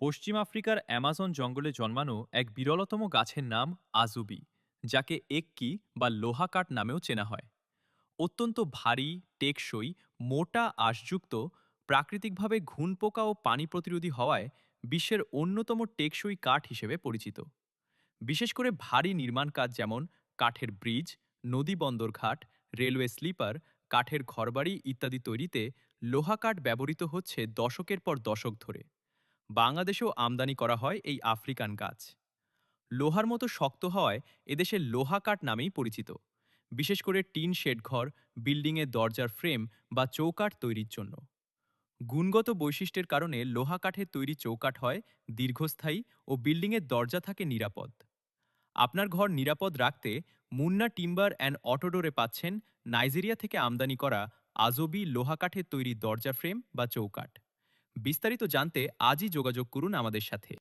পশ্চিম আফ্রিকার অ্যামাজন জঙ্গলে জন্মানো এক বিরলতম গাছের নাম আজুবি, যাকে এককি বা লোহা কাঠ নামেও চেনা হয়। অত্যন্ত ভারী, টেকসই, মোটা আঁশযুক্ত, প্রাকৃতিকভাবে ঘুনপোকা ও পানি প্রতিরোধী হওয়ায় বিশ্বের অন্যতম টেকসই কাঠ হিসেবে পরিচিত। বিশেষ করে ভারী নির্মাণ কাজ যেমন কাঠের ব্রিজ, নদী বন্দরঘাট, রেলওয়ে স্লিপার, কাঠের ঘরবাড়ি ইত্যাদি তৈরিতে লোহা কাঠ ব্যবহৃত হচ্ছে দশকের পর দশক ধরে। বাংলাদেশেও আমদানি করা হয় এই আফ্রিকান গাছ। লোহার মতো শক্ত হওয়ায় এদেশে লোহা কাঠ নামেই পরিচিত, বিশেষ করে টিন শেড ঘর, বিল্ডিংয়ের দরজার ফ্রেম বা চৌকাঠ তৈরির জন্য। গুণগত বৈশিষ্ট্যের কারণে লোহা কাঠের তৈরি চৌকাঠ হয় দীর্ঘস্থায়ী ও বিল্ডিংয়ের দরজা থাকে নিরাপদ। আপনার ঘর নিরাপদ রাখতে মুন্না টিম্বার অ্যান্ড অটোডোরে পাচ্ছেন নাইজেরিয়া থেকে আমদানি করা আজবি লোহা কাঠের তৈরি দরজা ফ্রেম বা চৌকাঠ। বিস্তারিত জানতে আজই যোগাযোগ করুন আমাদের সাথে।